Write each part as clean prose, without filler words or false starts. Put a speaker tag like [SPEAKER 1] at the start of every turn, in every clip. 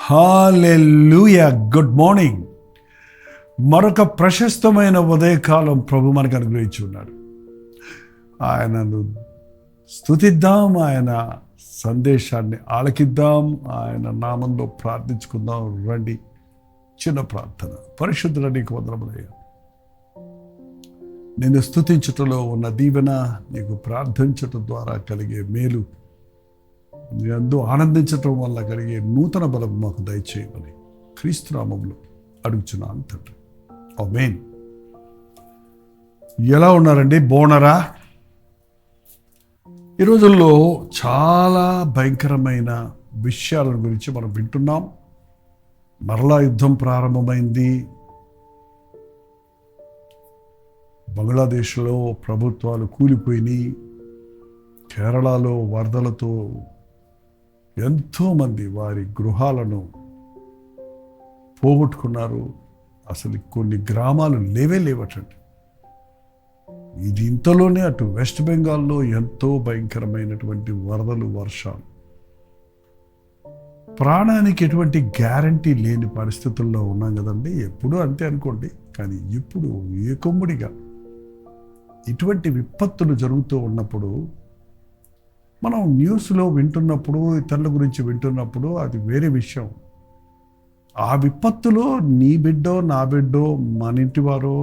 [SPEAKER 1] హల్లెలూయా. Good morning. మరొక ప్రశస్తమైన ఉదయకాలం ప్రభు మనకు అనుగ్రహించి ఉన్నాడు. ఆయనను స్తుతిద్దాం, ఆయన సందేశాన్ని ఆలకిద్దాం, ఆయన నామంలో ప్రార్థించుకుందాం. రండి. చిన్న ప్రార్థన. పరిశుద్ధుల నీకు వందనములయ్యా. నిన్ను స్తుతించటంలో ఉన్న దీవెన, నీకు ప్రార్థించటం ద్వారా కలిగే మేలు, నీ యందు ఆనందించటం వల్ల కలిగే నూతన బలం మాకు దయచేయమని క్రీస్తు నామములో అడుగుచున్నాను తండ్రి. ఆమేన్. ఎలా ఉన్నారండి? బాగున్నారా? ఈ రోజుల్లో చాలా భయంకరమైన విషయాల గురించి మనం వింటున్నాం. మరలా యుద్ధం ప్రారంభమైంది. బంగ్లాదేశ్లో ప్రభుత్వాలు కూలిపోయినాయి. కేరళలో వరదలతో ఎంతోమంది వారి గృహాలను పోగొట్టుకున్నారు. అసలు కొన్ని గ్రామాలు లేవటండి. ఇది ఇంతలోనే అటు వెస్ట్ బెంగాల్లో ఎంతో భయంకరమైనటువంటి వరదలు, వర్షాలు. ప్రాణానికి ఎటువంటి గ్యారంటీ లేని పరిస్థితుల్లో ఉన్నాం కదండి. ఎప్పుడూ అంతే అనుకోండి. కానీ ఇప్పుడు ఏకొమ్ముడిగా ఇటువంటి విపత్తులు జరుగుతూ ఉన్నప్పుడు, మనం న్యూస్లో వింటున్నప్పుడు, ఇతరుల గురించి వింటున్నప్పుడు అది వేరే విషయం. ఆ విపత్తులో నీ బిడ్డో, నా బిడ్డో, మన ఇంటి వారో,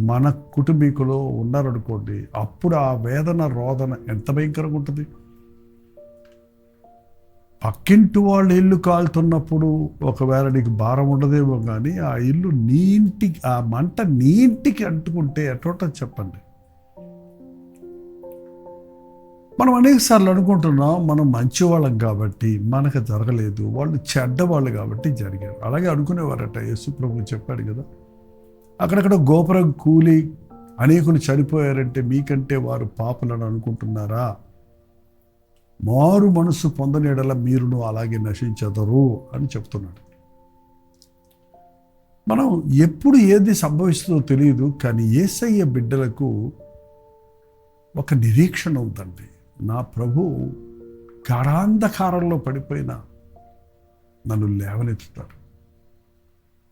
[SPEAKER 1] మన కుటుంబీకులో ఉన్నారనుకోండి, అప్పుడు ఆ వేదన, రోదన ఎంత భయంకరంగా ఉంటుంది. పక్కింటి వాళ్ళ ఇల్లు కాలుతున్నప్పుడు ఒకవేళ నీకు భారం ఉండదేమో, కానీ ఆ ఇల్లు నీ ఇంటికి, ఆ మంట నీ ఇంటికి అంటుకుంటే ఎటోట చెప్పండి. మనం అనేకసార్లు అనుకుంటున్నాం మనం మంచివాళ్ళం కాబట్టి మనకు జరగలేదు, వాళ్ళు చెడ్డవాళ్ళు కాబట్టి జరిగారు. అలాగే అనుకునేవారట. యేసు ప్రభు చెప్పాడు కదా, అక్కడక్కడ గోపురం కూలి అనేకులు చనిపోయారంటే మీకంటే వారు పాపులను అనుకుంటున్నారా? మారు మనసు పొందనేడల మీరును అలాగే నశించెదరు అని చెప్తున్నాడు. మనం ఎప్పుడు ఏది సంభవిస్తుందో తెలియదు, కానీ యేసయ్య బిడ్డలకు ఒక నిరీక్షణ ఉందండి. నా ప్రభు గాఢాంధకారంలో పడిపోయిన నన్ను లేవనెత్తుతాడు,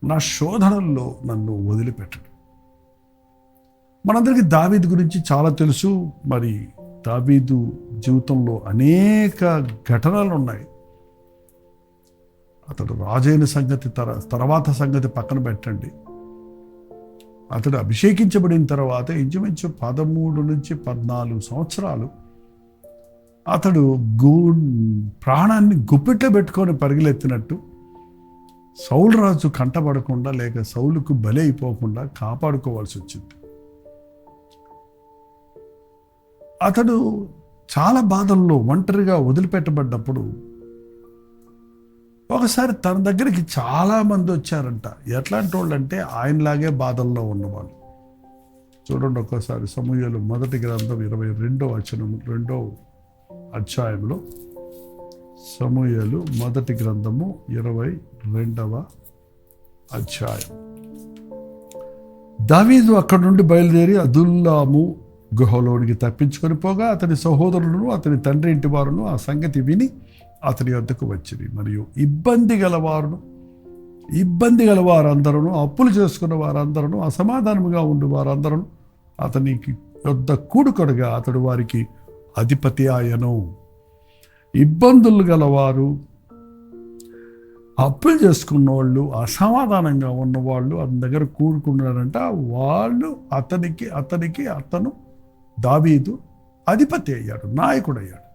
[SPEAKER 1] నా శోధనల్లో నన్ను వదిలిపెట్టడు. మనందరికీ దావీదు గురించి చాలా తెలుసు. మరి దావీదు జీవితంలో అనేక ఘటనలు ఉన్నాయి. అతడు రాజైన సంగతి తర్వాత సంగతి పక్కన పెట్టండి. అతడు అభిషేకించబడిన తర్వాత ఇంచుమించు 13 నుంచి 14 సంవత్సరాలు అతడు ప్రాణాన్ని గుప్పిట్లో పెట్టుకొని పరిగెలెత్తినట్టు సౌలు రాజు కంటపడకుండా, లేక సౌలుకు బలి అయిపోకుండా కాపాడుకోవాల్సి వచ్చింది. అతడు చాలా బాధల్లో ఒంటరిగా వదిలిపెట్టబడ్డప్పుడు ఒకసారి తన దగ్గరికి చాలామంది వచ్చారంట. ఎట్లాంటి వాళ్ళు అంటే ఆయనలాగే బాధల్లో ఉన్నవాళ్ళు. చూడండి ఒక్కసారి సమూయేలు మొదటి గ్రంథం 22వ అధ్యాయంలో, సమూయేలు మొదటి గ్రంథము 22వ అధ్యాయం. దావీదు అక్కడి నుండి బయలుదేరి అదుల్లాము గుహలోనికి తప్పించుకొని పోగా అతని సహోదరులను, అతని తండ్రి ఇంటి వారును ఆ సంగతి విని అతని వద్దకు వచ్చింది. మరియు ఇబ్బంది గల వారందరూ, అప్పులు చేసుకున్న వారందరూ, అసమాధానముగా ఉండి వారందరూ అతనికి వద్ద కూడుకొనగా అతడు వారికి అధిపతి ఆయను. ఇబ్బందులు గలవారు, అప్పులు చేసుకున్న వాళ్ళు, అసమాధానంగా ఉన్నవాళ్ళు అతని దగ్గర కూడుకున్నారంట. వాళ్ళు అతను దావీదు అధిపతి అయ్యాడు, నాయకుడు అయ్యాడు.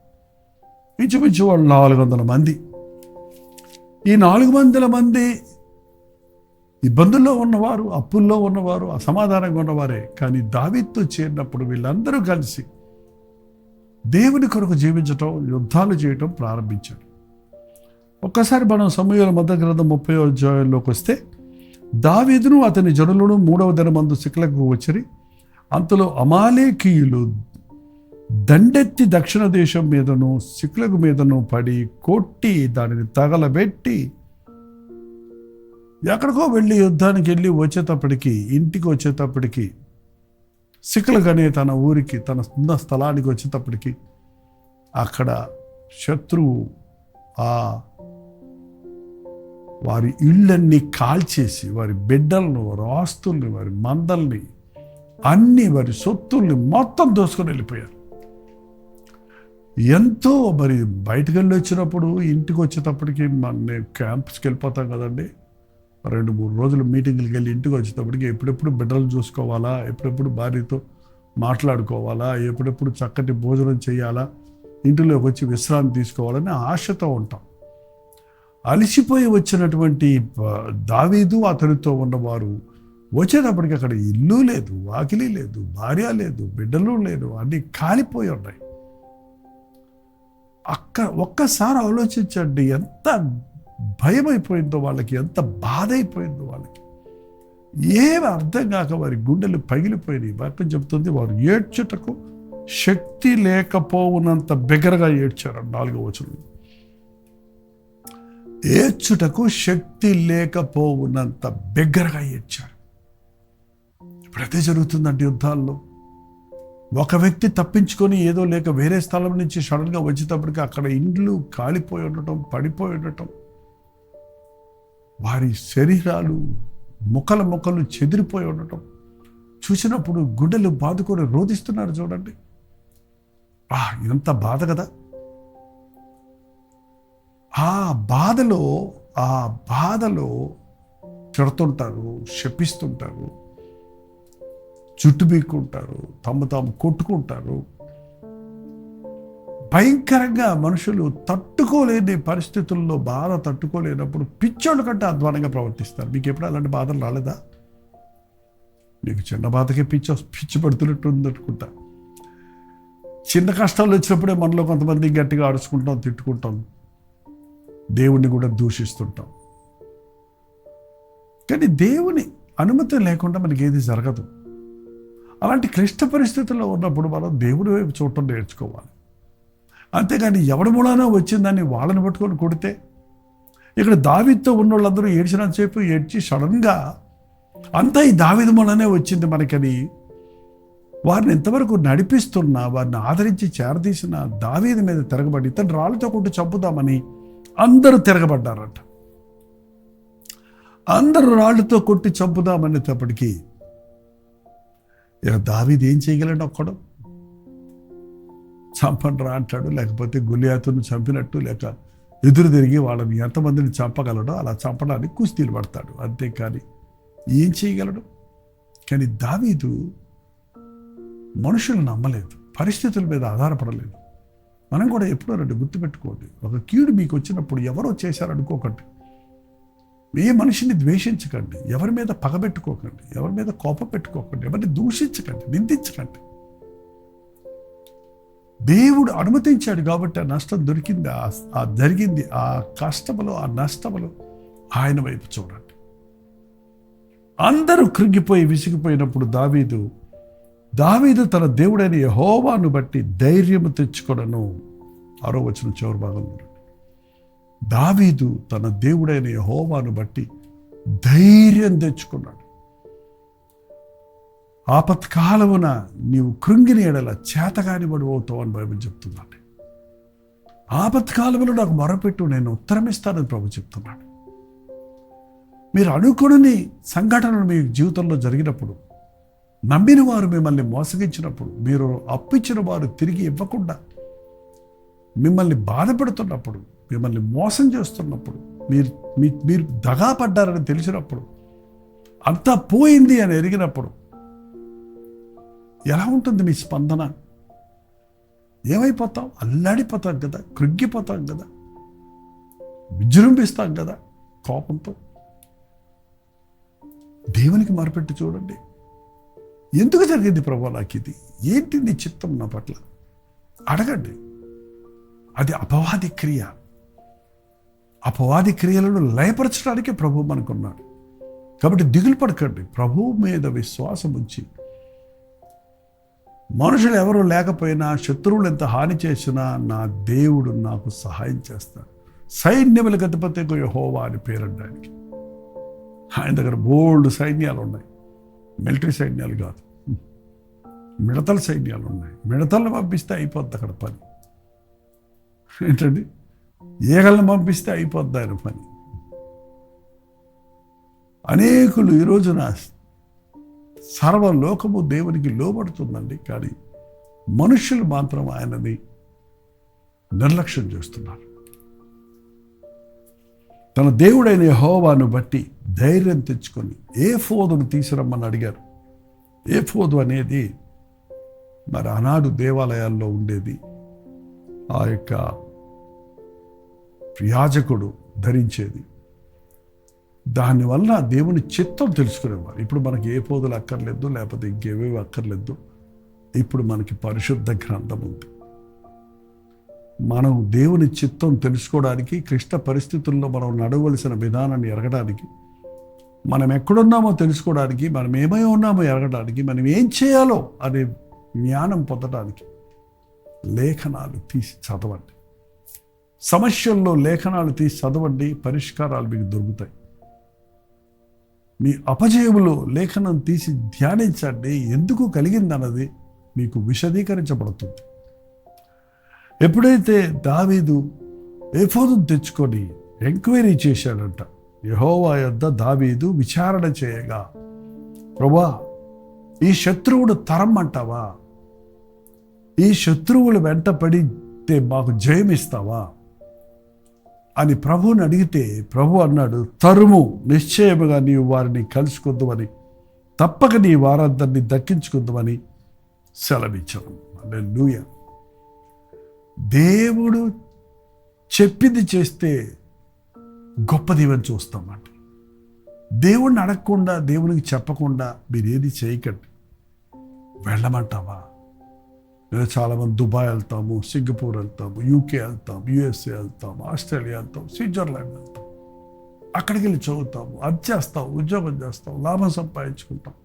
[SPEAKER 1] ఇంచుమించు వాళ్ళు 400 మంది. ఈ 400 మంది ఇబ్బందుల్లో ఉన్నవారు, అప్పుల్లో ఉన్నవారు, అసమాధానంగా ఉన్నవారే. కానీ దావీదుతో చేరినప్పుడు వీళ్ళందరూ కలిసి దేవుని కొరకు జీవించటం, యుద్ధాలు చేయటం ప్రారంభించారు. ఒక్కసారి మనం సమూయేలు మొదటి గ్రంథం 30వ అధ్యాయంలోకి వస్తే, దావీదును అతని జనులను 3వ దినమందు సిక్లగు వచ్చిరి. అంతలో అమాలేకీయులు దండెత్తి దక్షిణ దేశం మీదను సిక్లగు మీదను పడి కొట్టి దానిని తగలబెట్టి ఎక్కడికో వెళ్ళి యుద్ధానికి వెళ్ళి ఇంటికి వచ్చేటప్పటికి సిక్లగ్ అనే తన ఊరికి, తన ఉన్న స్థలానికి వచ్చేటప్పటికి అక్కడ శత్రువు ఆ వారి ఇళ్ళన్నీ కాల్చేసి వారి బిడ్డలను, వారి ఆస్తుల్ని, వారి మందల్ని, అన్ని వారి సొత్తుల్ని మొత్తం దోసుకొని వెళ్ళిపోయారు. ఎంతో మరి బయటకు వెళ్ళి వచ్చినప్పుడు ఇంటికి వచ్చేటప్పటికి నేను క్యాంప్స్కి వెళ్ళిపోతాం కదండి, 2-3 రోజులు మీటింగ్కి వెళ్ళి ఇంటికి వచ్చేటప్పటికి ఎప్పుడెప్పుడు బిడ్డలు చూసుకోవాలా, ఎప్పుడెప్పుడు భార్యతో మాట్లాడుకోవాలా, ఎప్పుడెప్పుడు చక్కటి భోజనం చేయాలా, ఇంటిలోకి వచ్చి విశ్రాంతి తీసుకోవాలని ఆశతో ఉంటాం. అలసిపోయి వచ్చినటువంటి దావీదు అతనితో ఉన్నవారు వచ్చేటప్పటికి అక్కడ ఇల్లు లేదు, వాకిలి లేదు, భార్య లేదు, బిడ్డలు లేదు, అన్నీ కాలిపోయి ఉన్నాయి. ఒక్కసారి ఆలోచించండి, ఎంత భయం అయిపోయిందో వాళ్ళకి, ఎంత బాధ అయిపోయిందో వాళ్ళకి. ఏమి అర్థం కాక వారి గుండెలు పగిలిపోయినాయి. వాక్యం చెప్తుంది, వారు ఏడ్చుటకు శక్తి లేకపోవునంత బిగ్గరగా ఏడ్చారు. 4వ వచనం, ఏడ్చుటకు శక్తి లేకపోవునంత బిగ్గరగా ఏడ్చారు. ఇప్పుడు అదే జరుగుతుందంటే యుద్ధాల్లో ఒక వ్యక్తి తప్పించుకొని ఏదో లేక వేరే స్థలం నుంచి సడన్గా వచ్చేటప్పటికి అక్కడ ఇండ్లు కాలిపోయి ఉండటం, పడిపోయి ఉండటం, వారి శరీరాలు ముక్కలు చెదిరిపోయి ఉండటం చూసినప్పుడు గుండెలు బాదుకొని రోధిస్తున్నారు. చూడండి, ఎంత బాధ కదా. ఆ బాధలో తిడుతుంటారు, శపిస్తుంటారు, చుట్టు బీక్కుంటారు, తాము కొట్టుకుంటారు. భయంకరంగా మనుషులు తట్టుకోలేని పరిస్థితుల్లో బాధ తట్టుకోలేనప్పుడు పిచ్చోళ్ళ కంటే అధ్వానంగా ప్రవర్తిస్తారు. మీకు ఎప్పుడు అలాంటి బాధలు రాలేదా? మీకు చిన్న బాధకే పిచ్చి పడుతున్నట్టు ఉందనుకుంటా. చిన్న కష్టాలు వచ్చినప్పుడే మనలో కొంతమంది గట్టిగా అరుచుకుంటాం, తిట్టుకుంటాం, దేవుణ్ణి కూడా దూషిస్తుంటాం. కానీ దేవుని అనుమతి లేకుండా మనకి ఏది జరగదు. అలాంటి క్లిష్ట పరిస్థితుల్లో ఉన్నప్పుడు మనం దేవుడి వైపు చూడటం నేర్చుకోవాలి. అంతేగాని ఎవడి మూలానో వచ్చిందని వాళ్ళని పట్టుకొని కొడితే, ఇక్కడ దావీదుతో ఉన్న వాళ్ళందరూ ఏడ్చినంతసేపు ఏడ్చి సడన్గా అంతా ఈ దావీదు మూలనే వచ్చింది మనకని వారిని ఎంతవరకు నడిపిస్తున్నా, వారిని ఆదరించి చేరదీసిన దావీదు మీద తిరగబడి ఇతను రాళ్ళతో కొట్టి చంపుదామని అందరూ తిరగబడ్డారట. అందరూ రాళ్ళతో కొట్టి చంపుదామనేటప్పటికీ ఇక దావీదు ఏం చేయగలడు? ఒక్కడు చంపండి రా అంటాడు, లేకపోతే గొలియాతును చంపినట్టు లేక ఎదురు తిరిగి వాళ్ళని ఎంతమందిని చంపగలడో అలా చంపడానికి కుస్తీలు పడతాడు, అంతేకాని ఏం చేయగలడు? కానీ దావీదు మనుషులు నమ్మలేదు, పరిస్థితుల మీద ఆధారపడలేదు. మనం కూడా ఎప్పుడో గుర్తుపెట్టుకోండి, ఒక కీడు మీకు వచ్చినప్పుడు ఎవరో చేశారనుకోకండి, ఏ మనిషిని ద్వేషించకండి, ఎవరి మీద పగబెట్టుకోకండి, ఎవరి మీద కోపం పెట్టుకోకండి, ఎవరిని దూషించకండి, నిందించకండి. దేవుడు అనుమతించాడు కాబట్టి ఆ నష్టం దొరికింది, ఆ జరిగింది, ఆ కష్టములో, ఆ నష్టములో ఆయన వైపు చూడండి. అందరూ కృంగిపోయి విసిగిపోయినప్పుడు దావీదు తన దేవుడైన యెహోవాను బట్టి ధైర్యము తెచ్చుకొనెను. 6వ వచనం చివరి భాగంలో, దావీదు తన దేవుడైన యెహోవాను బట్టి ధైర్యం తెచ్చుకున్నాడు. ఆపత్కాలమున నీవు కృంగిని ఎడల చేతగాని వాడు అవుతావు అని బైబిల్ చెప్తున్నాడు. ఆపత్కాలములో నాకు మొరపెట్టు, నేను ఉత్తరం ఇస్తానని ప్రభు చెప్తున్నాడు. మీరు అనుకుని సంఘటనలు మీ జీవితంలో జరిగినప్పుడు, నమ్మిన వారు మిమ్మల్ని మోసగించినప్పుడు, మీరు అప్పిచ్చిన వారు తిరిగి ఇవ్వకుండా మిమ్మల్ని బాధపెడుతున్నప్పుడు, మిమ్మల్ని మోసం చేస్తున్నప్పుడు, మీరు దగా పడ్డారని తెలిసినప్పుడు, అంతా పోయింది అని ఎరిగినప్పుడు ఎలా ఉంటుంది మీ స్పందన? ఏమైపోతాం? అల్లాడిపోతాం కదా, కృంగిపోతాం కదా, విజృంభిస్తాం కదా కోపంతో. దేవునికి మొరపెట్టి చూడండి, ఎందుకు జరిగింది ప్రభు నాకు ఇది? ఏంటి నీ చిత్తం నా పట్ల? అడగండి. అది అపవాది క్రియ. అపవాది క్రియలను లయపరచడానికే ప్రభు మనకున్నాడు. కాబట్టి దిగులు పడకండి, ప్రభువు మీద విశ్వాసం ఉంచి, మనుషులు ఎవరు లేకపోయినా, శత్రువులు ఎంత హాని చేసినా నా దేవుడు నాకు సహాయం చేస్తాడు. సైన్యములకు అధిపతి యెహోవా అని పేరడానికి. ఆయన దగ్గర బోల్డ్ సైన్యాలు ఉన్నాయి, మిలిటరీ సైన్యాలు కాదు, మిడతల సైన్యాలు ఉన్నాయి. మిడతలను పంపిస్తే అయిపోద్ది అక్కడ పని. ఏంటండి, ఈగలను పంపిస్తే అయిపోద్ది ఆయన పని. అనేకులు ఈ రోజున సర్వలోకము దేవునికి లోబడుతుందండి, కానీ మనుషులు మాత్రం ఆయనని నిర్లక్ష్యం చేస్తున్నారు. తన దేవుడైన యెహోవాను బట్టి ధైర్యం తెచ్చుకొని ఏఫోదును తీసుకురమ్మని అడిగారు. ఏఫోదు అనేది మరి ఆనాడు దేవాలయాల్లో ఉండేది. ఆ యొక్క యాజకుడు ధరించేది. దానివల్ల దేవుని చిత్తం తెలుసుకునేవారు. ఇప్పుడు మనకి ఏ పోదులు అక్కర్లేదు, లేకపోతే ఇంకేవేవి అక్కర్లేదు. ఇప్పుడు మనకి పరిశుద్ధ గ్రంథం ఉంది. మనం దేవుని చిత్తం తెలుసుకోవడానికి, క్లిష్ట పరిస్థితుల్లో మనం నడవలసిన విధానాన్ని ఎరగడానికి, మనం ఎక్కడున్నామో తెలుసుకోవడానికి, మనం ఏమై ఉన్నామో ఎరగడానికి, మనం ఏం చేయాలో అనే జ్ఞానం పొందడానికి లేఖనాలు తీసి చదవండి. సమస్యల్లో లేఖనాలు తీసి చదవండి, పరిష్కారాలు మీకు దొరుకుతాయి. మీ అపజయములో లేఖనం తీసి ధ్యానించండి, ఎందుకు కలిగిందన్నది మీకు విశదీకరించబడుతుంది. ఎప్పుడైతే దావీదు ఏఫోదును తెచ్చుకొని ఎంక్వైరీ చేశాడంట, యెహోవా యొద్ద దావీదు విచారణ చేయగా, ప్రభువా ఈ శత్రువుడు తరం అంటావా? ఈ శత్రువులు వెంట పడితే మాకు జయమిస్తావా అని ప్రభువుని అడిగితే, ప్రభు అన్నాడు, తరుము, నిశ్చయముగా నీవు వారిని కలుసుకుందామని, తప్పక నీ వారందరినీ దక్కించుకుందామని సెలవిచ్చాను. హల్లెలూయా. దేవుడు చెప్పింది చేస్తే గొప్ప దీవెన చూస్తామండి. దేవుడిని అడగకుండా, దేవునికి చెప్పకుండా మీరు ఏది చేయకండి. వెళ్ళమంటావా? లేదా చాలామంది దుబాయ్ వెళ్తాము, సింగపూర్ వెళ్తాము, యూకే వెళ్తాము, యుఎస్ఏ వెళ్తాము, ఆస్ట్రేలియా వెళ్తాము, స్విట్జర్లాండ్ వెళ్తాం. అక్కడికి వెళ్ళి చదువుతాము, అది చేస్తాం, ఉద్యోగం చేస్తాం, లాభం సంపాదించుకుంటాం,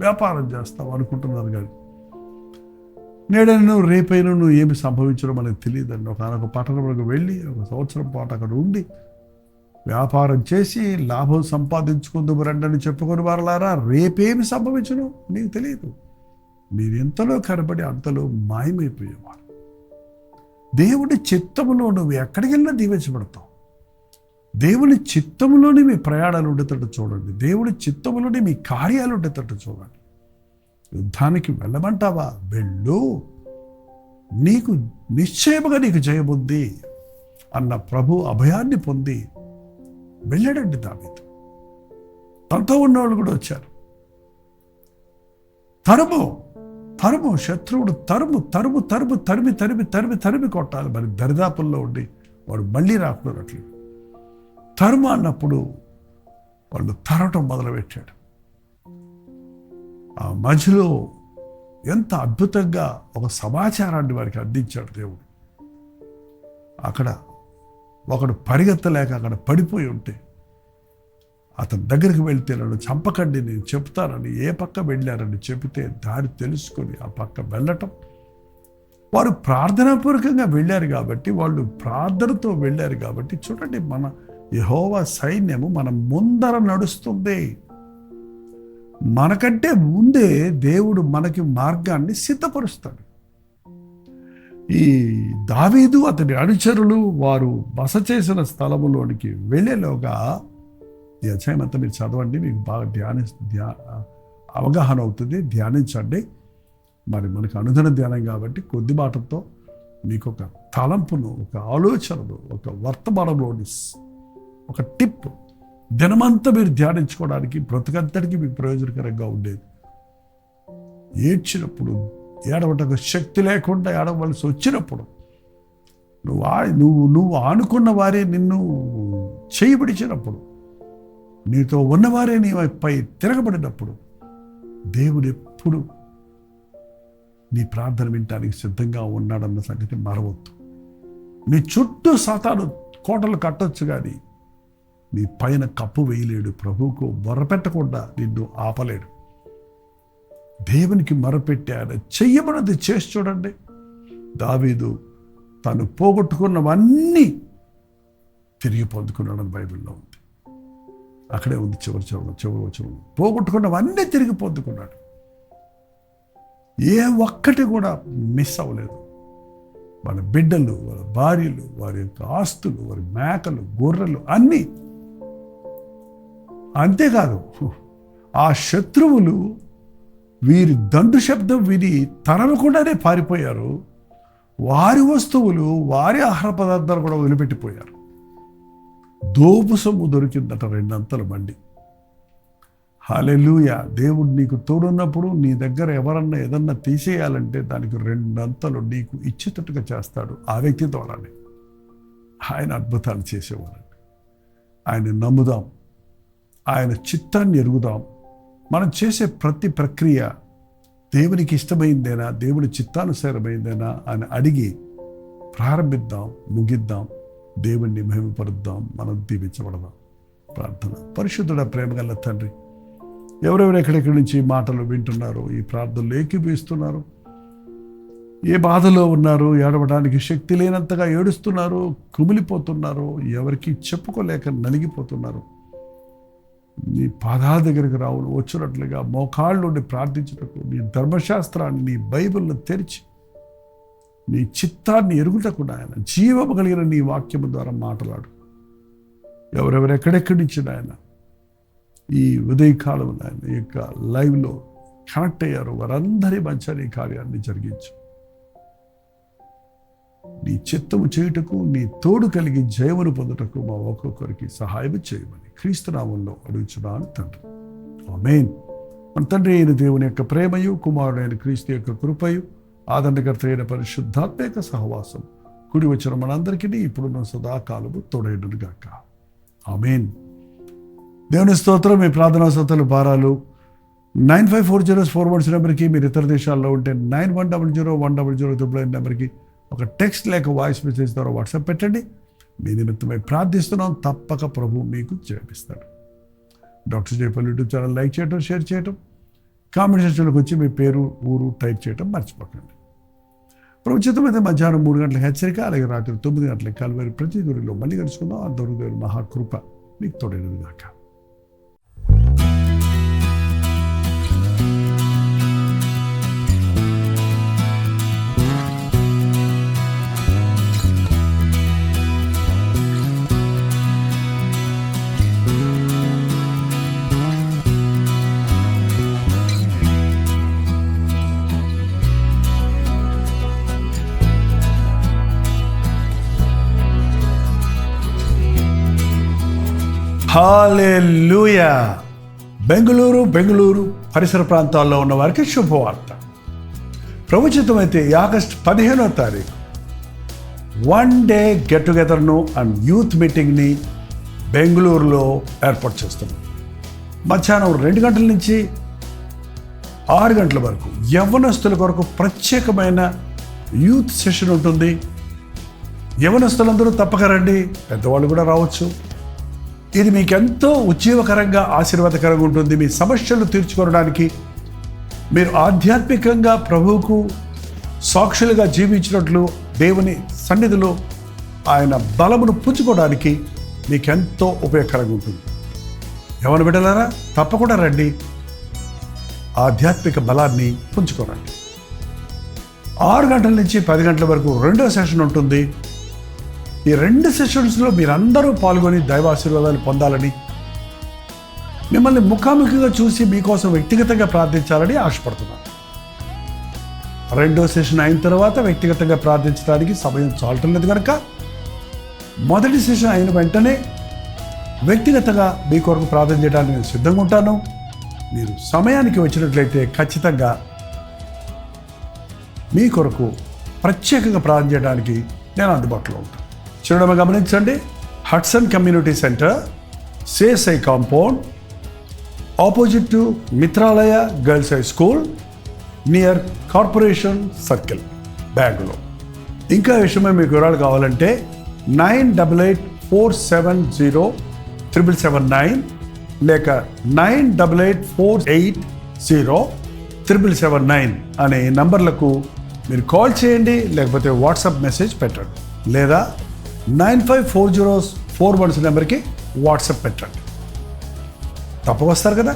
[SPEAKER 1] వ్యాపారం చేస్తాం అనుకుంటున్నారు. కానీ నేడైనా రేపైనా నువ్వు ఏమి సంభవించడం మనకు తెలియదండి. ఒక పట్టణంలోకి వెళ్ళి 1 సంవత్సరం పాటు అక్కడ ఉండి వ్యాపారం చేసి లాభం సంపాదించుకుందుకు రండని చెప్పుకొని వారలారా, రేపేమి సంభవించను నీకు తెలియదు. మీరు ఎంతలో కనబడి అంతలో మాయమైపోయేవారు. దేవుడి చిత్తములో నువ్వు ఎక్కడికి వెళ్ళినా దీవించబడతావు. దేవుని చిత్తములోని మీ ప్రయాణాలు ఉండేటట్టు చూడండి. దేవుడి చిత్తములోని మీ కార్యాలు ఉండేటట్టు చూడండి. యుద్ధానికి వెళ్ళమంటావా? వెళ్ళు, నీకు నిశ్చయముగా నీకు జయముంది అన్న ప్రభు అభయాన్ని పొంది వెళ్ళాడండి దావీదు. తనతో ఉన్నవాళ్ళు కూడా వచ్చారు. తరుము శత్రువుడు తరిమి కొట్టాలి. మరి దరిదాపుల్లో ఉండి వాడు మళ్ళీ రాకున్నట్లు తరుము అన్నప్పుడు వాళ్ళు తరవటం మొదలుపెట్టాడు. ఆ మధ్యలో ఎంత అద్భుతంగా ఒక సమాచారాన్ని వారికి అందించాడు దేవుడు. అక్కడ ఒకడు పరిగెత్తలేక అక్కడ పడిపోయి ఉంటే అతని దగ్గరికి వెళ్తే నన్ను చంపకండి, నేను చెప్తానని ఏ పక్క వెళ్ళారని చెబితే దారి తెలుసుకొని ఆ పక్క వెళ్ళటం. వారు ప్రార్థనాపూర్వకంగా వెళ్ళారు కాబట్టి, వాళ్ళు ప్రార్థనతో వెళ్ళారు కాబట్టి, చూడండి మన యెహోవా సైన్యము మన ముందర నడుస్తుంది. మనకంటే ముందే దేవుడు మనకి మార్గాన్ని సిద్ధపరుస్తాడు. ఈ దావీదు అతని అనుచరులు వారు బస చేసిన స్థలములోనికి వెళ్ళేలోగా, ఈ అధ్యాయం అంతా మీరు చదవండి, మీకు బాగా అవగాహన అవుతుంది. ధ్యానించండి. మరి మనకు అనుదిన ధ్యానం కాబట్టి కొద్ది మాటతో మీకు ఒక తలంపును, ఒక ఆలోచనను, ఒక వర్తమానంలోని ఒక టిప్ దినమంతా మీరు ధ్యానించుకోవడానికి, బ్రతుకంతటికి మీకు ప్రయోజనకరంగా ఉండేది. ఏడ్చినప్పుడు, ఏడవటకు శక్తి లేకుండా ఏడవలసి వచ్చినప్పుడు, నువ్వు ఆనుకున్న వారే నిన్ను చేయబడిచినప్పుడు, నీతో ఉన్నవారే నీపై తిరగబడినప్పుడు, దేవుడు ఎప్పుడు నీ ప్రార్థన వినటానికి సిద్ధంగా ఉన్నాడన్న సంగతి మరవద్దు. నీ చుట్టూ సాతాను కోటలు కట్టొచ్చు, కానీ నీ పైన కప్పు వేయలేడు. ప్రభువుకు మొరపెట్టకుండా నిన్ను ఆపలేడు. దేవునికి మొరపెట్టి ఆయన చెయ్యమన్నది చేసి చూడండి. దావీదు తను పోగొట్టుకున్నవన్నీ తిరిగి పొందుకున్నాడని బైబిల్లో ఉంది. అక్కడే ఉంది చివరి వచనం. పోగొట్టుకున్నవన్నీ తిరిగి పొందుకున్నాడు. ఏ ఒక్కటి కూడా మిస్ అవ్వలేదు. వాళ్ళ బిడ్డలు, వాళ్ళ భార్యలు, వారి యొక్క ఆస్తులు, వారి మేకలు, గొర్రెలు అన్నీ అంతేకాదు ఆ శత్రువులు వీరి దండు శబ్దం విని తరమకుండానే పారిపోయారు. వారి వస్తువులు, వారి ఆహార పదార్థాలు కూడా వదిలిపెట్టిపోయారు. దోపు సొమ్ము దొరికిందట 2 అంతలు మండి. హల్లెలూయా. దేవుడు నీకు తోడున్నప్పుడు నీ దగ్గర ఎవరన్నా ఏదన్నా తీసేయాలంటే దానికి 2 అంతలు నీకు ఇచ్చేటట్టుగా చేస్తాడు. ఆ వ్యక్తి ద్వారానే ఆయన అద్భుతాలు చేసేవారండి. ఆయన నమ్ముదాం, ఆయన చిత్తాన్ని ఎరుగుదాం. మనం చేసే ప్రతి ప్రక్రియ దేవునికి ఇష్టమైందేనా, దేవుని చిత్తానుసారమైందేనా అని అడిగి ప్రారంభిద్దాం, ముగిద్దాం. దేవుణ్ణి మహిమపరుద్దాం, మనం దీవించబడదాం. ప్రార్థన. పరిశుద్ధుడ ప్రేమగల తండ్రి, ఎవరెవరు ఎక్కడెక్కడి నుంచి మాటలు వింటున్నారో, ఈ ప్రార్థనలు ఏకీభవిస్తున్నారు, ఏ బాధలో ఉన్నారు, ఏడవడానికి శక్తి లేనంతగా ఏడుస్తున్నారు, కుమిలిపోతున్నారు, ఎవరికి చెప్పుకోలేక నలిగిపోతున్నారు, నీ పాదాల దగ్గరికి రావును వచ్చినట్లుగా మోకాళ్ళ నుండి ప్రార్థించుటకు నీ ధర్మశాస్త్రాన్ని, నీ బైబిల్ను తెరిచి నీ చిత్తాన్ని ఎరుగుటకు నాయన జీవము కలిగిన నీ వాక్యము ద్వారా మాట్లాడు. ఎవరెవరు ఎక్కడెక్కడి నుంచి నాయన ఈ ఉదయకాలం నాయన ఈ యొక్క లైవ్లో కనెక్ట్ అయ్యారు, వారందరి మంచి నీ కార్యాన్ని జరిగించు. నీ చిత్తము చేయుటకు, నీ తోడు కలిగి జయమును పొందుటకు మా ఒక్కొక్కరికి సహాయం చేయమని క్రీస్తు నామములో అడుగుచున్నాను తండ్రి. ఆమేన్. మన తండ్రి అయిన దేవుని యొక్క ప్రేమయు, కుమారుడైన క్రీస్తు యొక్క కృపయు, ఆదరణకర్త అయిన పరిశుద్ధాత్మ యొక్క సహవాసం కుడి వచ్చిన మనందరికీ ఇప్పుడున్న సదాకాలము తోడైనను గాక. ఆమేన్. దేవుని స్తోత్రం. మీ ప్రార్థనా స్తోత్రాలు భారాలు 954041 నెంబర్కి, మీరు ఇతర దేశాల్లో ఉంటే 91001000 నెంబర్కి ఒక టెక్స్ట్ లేక వాయిస్ మెసేజ్ ద్వారా వాట్సాప్ పెట్టండి. మీ నిమిత్తమై ప్రార్థిస్తున్నాం. తప్పక ప్రభు మీకు జయమిస్తాడు. Doctor Jayapalli YouTube channel like చేయడం, షేర్ చేయడం, కామెంట్ సెక్షన్లోకి వచ్చి మీ పేరు, ఊరు టైప్ చేయడం మర్చిపోకండి. ప్రభుత్వమైతే మధ్యాహ్నం 3 గంటలకు హెచ్చరిక, అలాగే రాత్రి 9 గంటలకు కలువరి ప్రతి గురిలో మళ్ళీ కలుసుకుందాం. ఆ దొరుకుదేవుని మహాకృప మీకు తోడైనది గాక. హల్లెలూయా. బెంగళూరు పరిసర ప్రాంతాల్లో ఉన్న వారికి శుభవార్త. ప్రభుత్వమైతే ఆగస్టు 15వ తారీఖు 1 డే గెట్ టుగెదర్ను అండ్ యూత్ మీటింగ్ని బెంగళూరులో ఏర్పాటు చేస్తున్నాం. మధ్యాహ్నం 2 గంటల నుంచి 6 గంటల వరకు యవ్వనస్తుల కొరకు ప్రత్యేకమైన యూత్ సెషన్ ఉంటుంది. యవ్వనస్తులందరూ తప్పక రండి, పెద్దవాళ్ళు కూడా రావచ్చు. ఇది మీకు ఎంతో ఉజ్జీవకరంగా, ఆశీర్వాదకరంగా ఉంటుంది. మీ సమస్యలు తీర్చుకోవడానికి, మీరు ఆధ్యాత్మికంగా ప్రభువుకు సాక్షులుగా జీవించినట్లు దేవుని సన్నిధిలో ఆయన బలమును పుంజుకోవడానికి మీకు ఎంతో ఉపయోగకరంగా ఉంటుంది. యవ్వన బిడ్డలారా తప్పకుండా రండి, ఆధ్యాత్మిక బలాన్ని పుంజుకోరండి. 6 గంటల నుంచి 10 గంటల వరకు 2వ సెషన్ ఉంటుంది. ఈ 2 సెషన్స్లో మీరందరూ పాల్గొని దైవాశీర్వాదాలు పొందాలని, మిమ్మల్ని ముఖాముఖిగా చూసి మీకోసం వ్యక్తిగతంగా ప్రార్థించాలని ఆశపడుతున్నాను. 2వ సెషన్ అయిన తర్వాత వ్యక్తిగతంగా ప్రార్థించడానికి సమయం చాలటం లేదు కనుక, మొదటి సెషన్ అయిన వెంటనే వ్యక్తిగతంగా మీ కొరకు ప్రార్థన చేయడానికి నేను సిద్ధంగా ఉంటాను. మీరు సమయానికి వచ్చినట్లయితే ఖచ్చితంగా మీ కొరకు ప్రత్యేకంగా ప్రార్థన చేయడానికి నేను అందుబాటులో ఉంటాను. చూడడం గమనించండి. Hudson community centre, CSI compound, opposite to Mitralaya girls high school, near corporation circle, Bengaluru. ఇంకా విషయమై మీకు వివరాలు కావాలంటే 9884707779 లేక 9884807779 అనే నంబర్లకు మీరు కాల్ చేయండి, లేకపోతే వాట్సాప్ మెసేజ్ పెట్టండి, లేదా 954041 నెంబర్కి వాట్సాప్ పెట్టండి. తప్పక వస్తారు కదా.